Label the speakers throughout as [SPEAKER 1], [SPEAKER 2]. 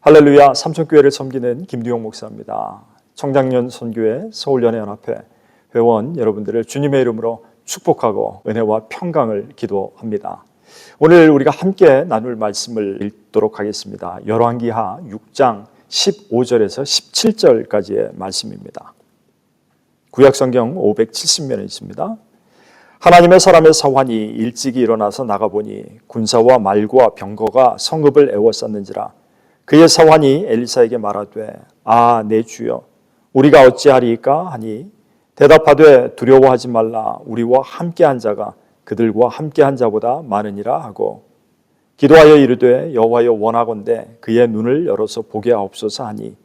[SPEAKER 1] 할렐루야, 삼천교회를 섬기는 김두용 목사입니다. 청장년 선교회 서울연회연합회 회원 여러분들을 주님의 이름으로 축복하고 은혜와 평강을 기도합니다. 오늘 우리가 함께 나눌 말씀을 읽도록 하겠습니다. 열왕기하 6장 15절에서 17절까지의 말씀입니다. 구약성경 570면에 있습니다. 하나님의 사람의 사환이 일찍이 일어나서 나가보니 군사와 말과 병거가 성읍을 에워쌌는지라. 그의 사환이 엘리사에게 말하되 내 주여 우리가 어찌하리이까 하니 대답하되 두려워하지 말라. 우리와 함께한 자가 그들과 함께한 자보다 많으니라 하고 기도하여 이르되 여호와여 원하건대 그의 눈을 열어서 보게 하옵소서 하니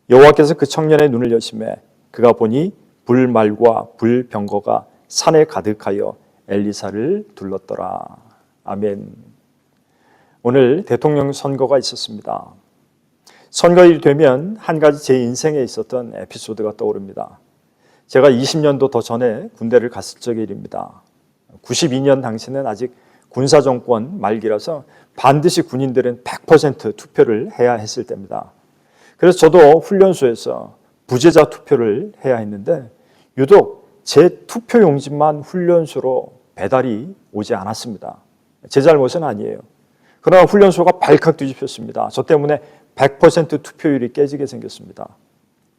[SPEAKER 1] 여호와께서 그 청년의 눈을 여시매 그가 보니 불말과 불병거가 산에 가득하여 엘리사를 둘렀더라. 아멘. 오늘 대통령 선거가 있었습니다. 선거일이 되면 한 가지 제 인생에 있었던 에피소드가 떠오릅니다. 제가 20년도 더 전에 군대를 갔을 적의 일입니다. 92년 당시는 아직 군사정권 말기라서 반드시 군인들은 100% 투표를 해야 했을 때입니다. 그래서 저도 훈련소에서 부재자 투표를 해야 했는데 유독 제 투표용지만 훈련소로 배달이 오지 않았습니다. 제 잘못은 아니에요. 그러나 훈련소가 발칵 뒤집혔습니다. 저 때문에 100% 투표율이 깨지게 생겼습니다.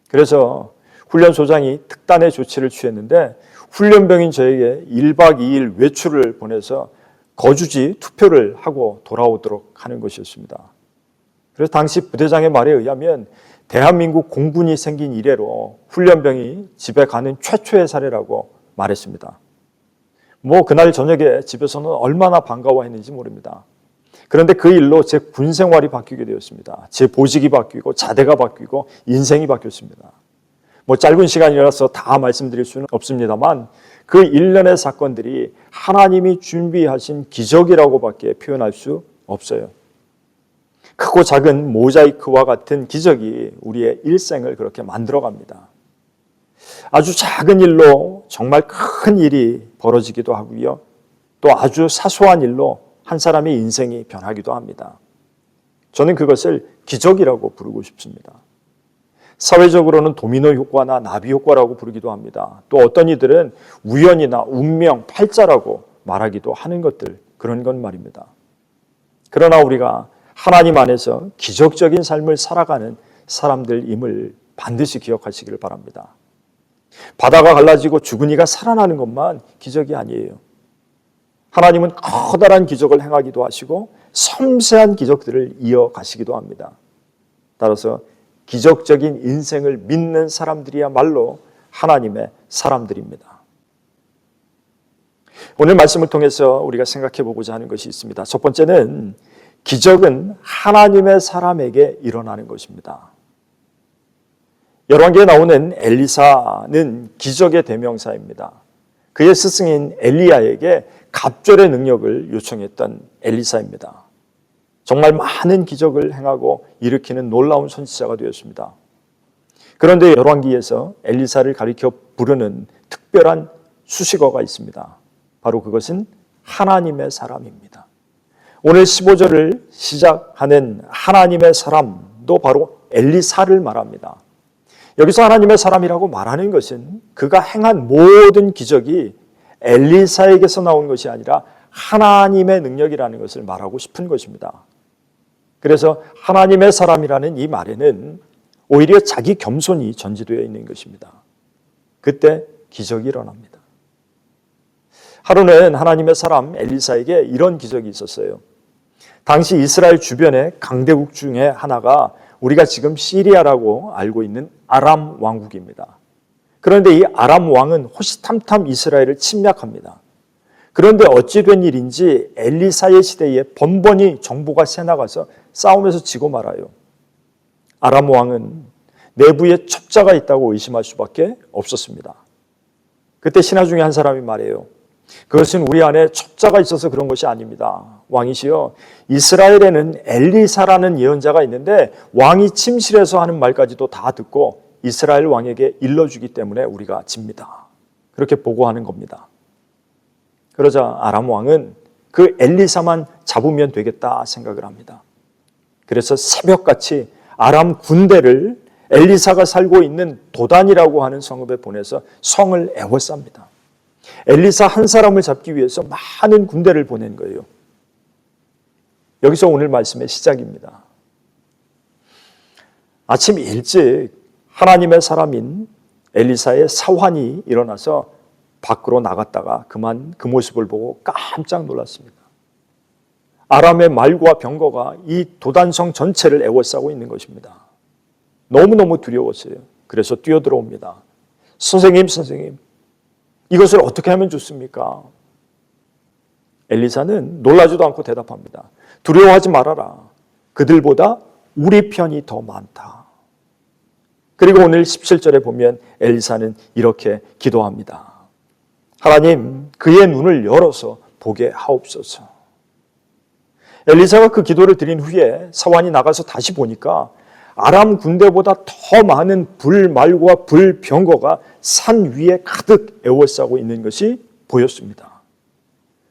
[SPEAKER 1] 그래서 훈련소장이 특단의 조치를 취했는데 훈련병인 저에게 1박 2일 외출을 보내서 거주지 투표를 하고 돌아오도록 하는 것이었습니다. 그래서 당시 부대장의 말에 의하면 대한민국 공군이 생긴 이래로 훈련병이 집에 가는 최초의 사례라고 말했습니다. 그날 저녁에 집에서는 얼마나 반가워했는지 모릅니다. 그런데 그 일로 제 군 생활이 바뀌게 되었습니다. 제 보직이 바뀌고 자대가 바뀌고 인생이 바뀌었습니다. 짧은 시간이라서 다 말씀드릴 수는 없습니다만 그 일련의 사건들이 하나님이 준비하신 기적이라고밖에 표현할 수 없어요. 크고 작은 모자이크와 같은 기적이 우리의 일생을 그렇게 만들어갑니다. 아주 작은 일로 정말 큰 일이 벌어지기도 하고요. 또 아주 사소한 일로 한 사람의 인생이 변하기도 합니다. 저는 그것을 기적이라고 부르고 싶습니다. 사회적으로는 도미노 효과나 나비 효과라고 부르기도 합니다. 또 어떤 이들은 우연이나 운명, 팔자라고 말하기도 하는 것들, 그런 건 말입니다. 그러나 우리가 하나님 안에서 기적적인 삶을 살아가는 사람들임을 반드시 기억하시기를 바랍니다. 바다가 갈라지고 죽은이가 살아나는 것만 기적이 아니에요. 하나님은 커다란 기적을 행하기도 하시고 섬세한 기적들을 이어가시기도 합니다. 따라서 기적적인 인생을 믿는 사람들이야말로 하나님의 사람들입니다. 오늘 말씀을 통해서 우리가 생각해 보고자 하는 것이 있습니다. 첫 번째는 기적은 하나님의 사람에게 일어나는 것입니다. 열왕기에 나오는 엘리사는 기적의 대명사입니다. 그의 스승인 엘리야에게 갑절의 능력을 요청했던 엘리사입니다. 정말 많은 기적을 행하고 일으키는 놀라운 선지자가 되었습니다. 그런데 열왕기에서 엘리사를 가리켜 부르는 특별한 수식어가 있습니다. 바로 그것은 하나님의 사람입니다. 오늘 15절을 시작하는 하나님의 사람도 바로 엘리사를 말합니다. 여기서 하나님의 사람이라고 말하는 것은 그가 행한 모든 기적이 엘리사에게서 나온 것이 아니라 하나님의 능력이라는 것을 말하고 싶은 것입니다. 그래서 하나님의 사람이라는 이 말에는 오히려 자기 겸손이 전제되어 있는 것입니다. 그때 기적이 일어납니다. 하루는 하나님의 사람 엘리사에게 이런 기적이 있었어요. 당시 이스라엘 주변의 강대국 중에 하나가 우리가 지금 시리아라고 알고 있는 아람 왕국입니다. 그런데 이 아람 왕은 호시탐탐 이스라엘을 침략합니다. 그런데 어찌 된 일인지 엘리사의 시대에 번번이 정보가 새나가서 싸움에서 지고 말아요. 아람 왕은 내부에 첩자가 있다고 의심할 수밖에 없었습니다. 그때 신하 중에 한 사람이 말해요. 그것은 우리 안에 첩자가 있어서 그런 것이 아닙니다. 왕이시여, 이스라엘에는 엘리사라는 예언자가 있는데 왕이 침실에서 하는 말까지도 다 듣고 이스라엘 왕에게 일러주기 때문에 우리가 집니다. 그렇게 보고하는 겁니다. 그러자 아람 왕은 그 엘리사만 잡으면 되겠다 생각을 합니다. 그래서 새벽같이 아람 군대를 엘리사가 살고 있는 도단이라고 하는 성읍에 보내서 성을 에워쌉니다. 엘리사 한 사람을 잡기 위해서 많은 군대를 보낸 거예요. 여기서 오늘 말씀의 시작입니다. 아침 일찍 하나님의 사람인 엘리사의 사환이 일어나서 밖으로 나갔다가 그만 그 모습을 보고 깜짝 놀랐습니다. 아람의 말과 병거가 이 도단성 전체를 에워싸고 있는 것입니다. 너무너무 두려웠어요. 그래서 뛰어들어옵니다. 선생님, 이것을 어떻게 하면 좋습니까? 엘리사는 놀라지도 않고 대답합니다. 두려워하지 말아라. 그들보다 우리 편이 더 많다. 그리고 오늘 17절에 보면 엘리사는 이렇게 기도합니다. 하나님, 그의 눈을 열어서 보게 하옵소서. 엘리사가 그 기도를 드린 후에 사환이 나가서 다시 보니까 아람 군대보다 더 많은 불말과 불병거가 산 위에 가득 에워싸고 있는 것이 보였습니다.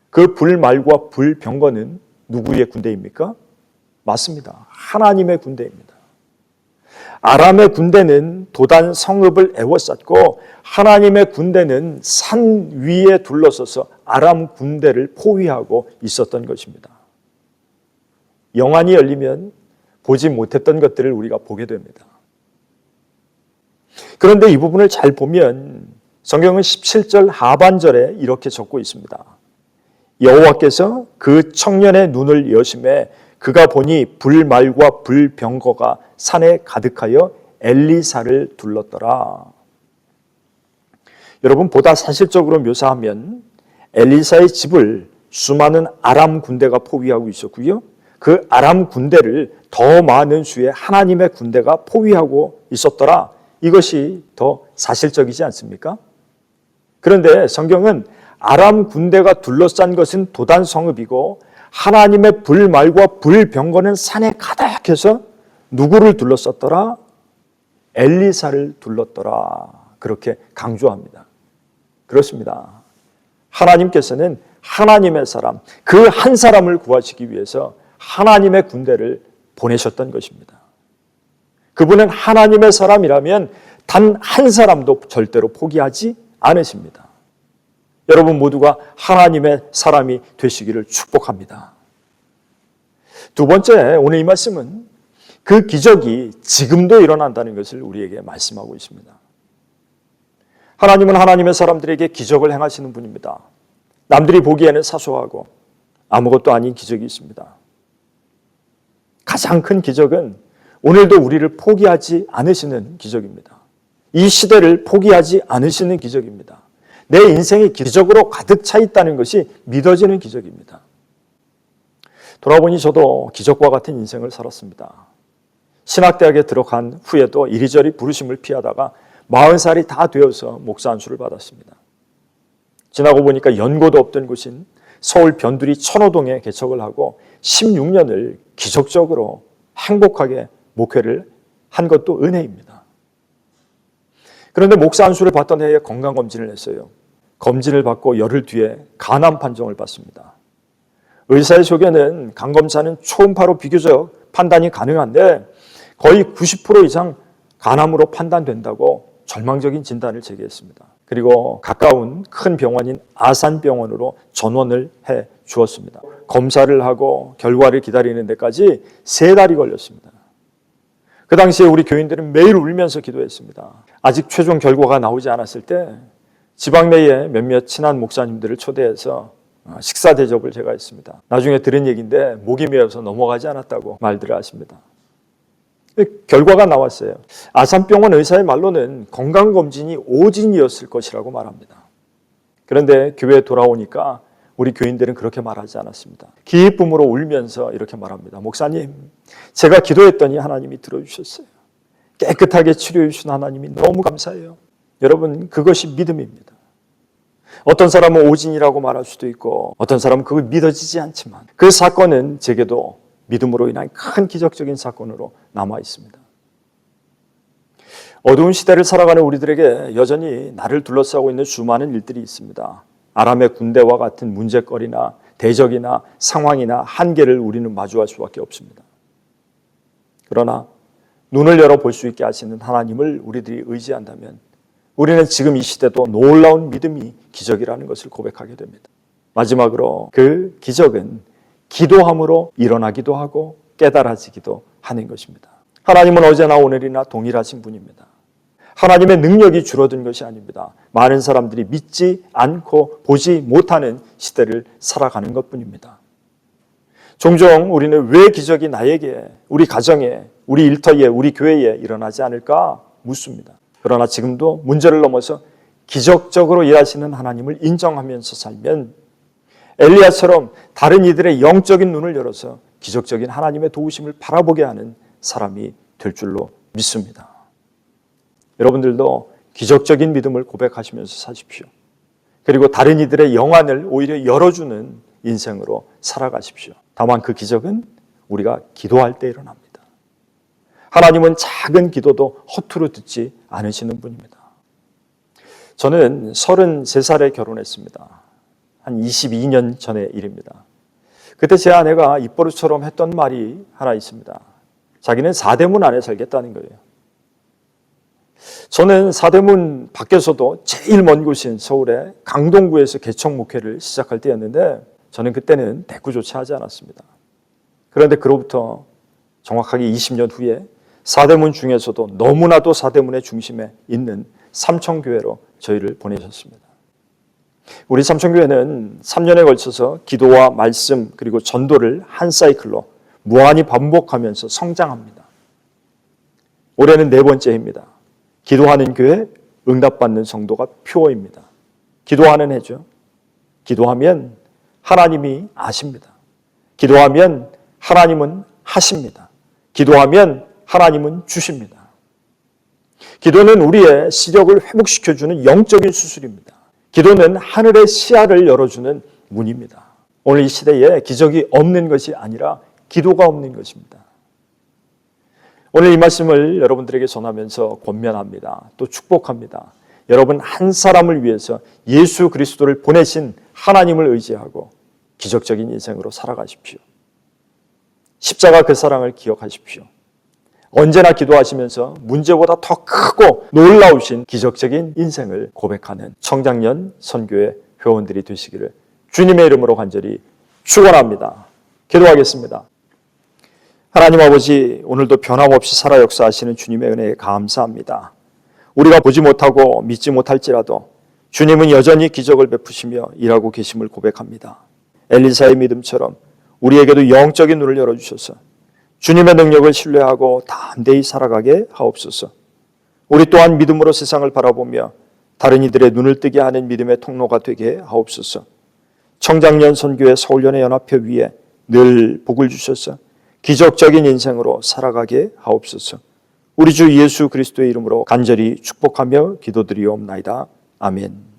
[SPEAKER 1] 그 불말과 불병거는 누구의 군대입니까? 맞습니다. 하나님의 군대입니다. 아람의 군대는 도단 성읍을 에워쌌고 하나님의 군대는 산 위에 둘러서서 아람 군대를 포위하고 있었던 것입니다. 영안이 열리면 보지 못했던 것들을 우리가 보게 됩니다. 그런데 이 부분을 잘 보면 성경은 17절 하반절에 이렇게 적고 있습니다. 여호와께서 그 청년의 눈을 여심해 그가 보니 불말과 불병거가 산에 가득하여 엘리사를 둘렀더라. 여러분, 보다 사실적으로 묘사하면 엘리사의 집을 수많은 아람 군대가 포위하고 있었고요. 그 아람 군대를 더 많은 수의 하나님의 군대가 포위하고 있었더라. 이것이 더 사실적이지 않습니까? 그런데 성경은 아람 군대가 둘러싼 것은 도단 성읍이고 하나님의 불말과 불병거는 산에 가득해서 누구를 둘러쌌더라? 엘리사를 둘렀더라. 그렇게 강조합니다. 그렇습니다. 하나님께서는 하나님의 사람, 그 한 사람을 구하시기 위해서 하나님의 군대를 보내셨던 것입니다. 그분은 하나님의 사람이라면 단 한 사람도 절대로 포기하지 않으십니다. 여러분 모두가 하나님의 사람이 되시기를 축복합니다. 두 번째, 오늘 이 말씀은 그 기적이 지금도 일어난다는 것을 우리에게 말씀하고 있습니다. 하나님은 하나님의 사람들에게 기적을 행하시는 분입니다. 남들이 보기에는 사소하고 아무것도 아닌 기적이 있습니다. 가장 큰 기적은 오늘도 우리를 포기하지 않으시는 기적입니다. 이 시대를 포기하지 않으시는 기적입니다. 내 인생이 기적으로 가득 차 있다는 것이 믿어지는 기적입니다. 돌아보니 저도 기적과 같은 인생을 살았습니다. 신학대학에 들어간 후에도 이리저리 부르심을 피하다가 40살이 다 되어서 목사 안수를 받았습니다. 지나고 보니까 연고도 없던 곳인 서울 변두리 천호동에 개척을 하고 16년을 기적적으로 행복하게 목회를 한 것도 은혜입니다. 그런데 목사 안수를 받던 해에 건강검진을 했어요. 검진을 받고 열흘 뒤에 간암 판정을 받습니다. 의사의 소견은 간 검사는 초음파로 비교적 판단이 가능한데 거의 90% 이상 간암으로 판단된다고 절망적인 진단을 제기했습니다. 그리고 가까운 큰 병원인 아산병원으로 전원을 해 주었습니다. 검사를 하고 결과를 기다리는 데까지 3달이 걸렸습니다. 그 당시에 우리 교인들은 매일 울면서 기도했습니다. 아직 최종 결과가 나오지 않았을 때 지방 내에 몇몇 친한 목사님들을 초대해서 식사 대접을 제가 했습니다. 나중에 들은 얘기인데 목이 메어서 넘어가지 않았다고 말들을 하십니다. 결과가 나왔어요. 아산병원 의사의 말로는 건강검진이 오진이었을 것이라고 말합니다. 그런데 교회에 돌아오니까 우리 교인들은 그렇게 말하지 않았습니다. 기쁨으로 울면서 이렇게 말합니다. 목사님, 제가 기도했더니 하나님이 들어주셨어요. 깨끗하게 치료해 주신 하나님이 너무 감사해요. 여러분, 그것이 믿음입니다. 어떤 사람은 오진이라고 말할 수도 있고 어떤 사람은 그걸 믿어지지 않지만 그 사건은 제게도 믿음으로 인한 큰 기적적인 사건으로 남아 있습니다. 어두운 시대를 살아가는 우리들에게 여전히 나를 둘러싸고 있는 수많은 일들이 있습니다. 아람의 군대와 같은 문제거리나 대적이나 상황이나 한계를 우리는 마주할 수밖에 없습니다. 그러나 눈을 열어볼 수 있게 하시는 하나님을 우리들이 의지한다면 우리는 지금 이 시대도 놀라운 믿음이 기적이라는 것을 고백하게 됩니다. 마지막으로 그 기적은 기도함으로 일어나기도 하고 깨달아지기도 하는 것입니다. 하나님은 어제나 오늘이나 동일하신 분입니다. 하나님의 능력이 줄어든 것이 아닙니다. 많은 사람들이 믿지 않고 보지 못하는 시대를 살아가는 것뿐입니다. 종종 우리는 왜 기적이 나에게, 우리 가정에, 우리 일터에, 우리 교회에 일어나지 않을까 묻습니다. 그러나 지금도 문제를 넘어서 기적적으로 일하시는 하나님을 인정하면서 살면 엘리야처럼 다른 이들의 영적인 눈을 열어서 기적적인 하나님의 도우심을 바라보게 하는 사람이 될 줄로 믿습니다. 여러분들도 기적적인 믿음을 고백하시면서 사십시오. 그리고 다른 이들의 영안을 오히려 열어주는 인생으로 살아가십시오. 다만 그 기적은 우리가 기도할 때 일어납니다. 하나님은 작은 기도도 허투루 듣지 않으시는 분입니다. 저는 33살에 결혼했습니다. 한 22년 전의 일입니다. 그때 제 아내가 입버릇처럼 했던 말이 하나 있습니다. 자기는 사대문 안에 살겠다는 거예요. 저는 사대문 밖에서도 제일 먼 곳인 서울의 강동구에서 개척 목회를 시작할 때였는데 저는 그때는 대꾸조차 하지 않았습니다. 그런데 그로부터 정확하게 20년 후에 사대문 중에서도 너무나도 사대문의 중심에 있는 삼청교회로 저희를 보내셨습니다. 우리 삼청교회는 3년에 걸쳐서 기도와 말씀 그리고 전도를 한 사이클로 무한히 반복하면서 성장합니다. 올해는 4번째 해입니다. 기도하는 교회, 응답받는 성도가 표어입니다. 기도하는 해죠. 기도하면 하나님이 아십니다. 기도하면 하나님은 하십니다. 기도하면 하나님은 주십니다. 기도는 우리의 시력을 회복시켜주는 영적인 수술입니다. 기도는 하늘의 시야를 열어주는 문입니다. 오늘 이 시대에 기적이 없는 것이 아니라 기도가 없는 것입니다. 오늘 이 말씀을 여러분들에게 전하면서 권면합니다. 또 축복합니다. 여러분 한 사람을 위해서 예수 그리스도를 보내신 하나님을 의지하고 기적적인 인생으로 살아가십시오. 십자가 그 사랑을 기억하십시오. 언제나 기도하시면서 문제보다 더 크고 놀라우신 기적적인 인생을 고백하는 청장년 선교회 회원들이 되시기를 주님의 이름으로 간절히 축원합니다. 기도하겠습니다. 하나님 아버지, 오늘도 변함없이 살아 역사하시는 주님의 은혜에 감사합니다. 우리가 보지 못하고 믿지 못할지라도 주님은 여전히 기적을 베푸시며 일하고 계심을 고백합니다. 엘리사의 믿음처럼 우리에게도 영적인 눈을 열어주셔서 주님의 능력을 신뢰하고 담대히 살아가게 하옵소서. 우리 또한 믿음으로 세상을 바라보며 다른 이들의 눈을 뜨게 하는 믿음의 통로가 되게 하옵소서. 청장년 선교회 서울연회 연합회 위에 늘 복을 주셔서 기적적인 인생으로 살아가게 하옵소서. 우리 주 예수 그리스도의 이름으로 간절히 축복하며 기도드리옵나이다. 아멘.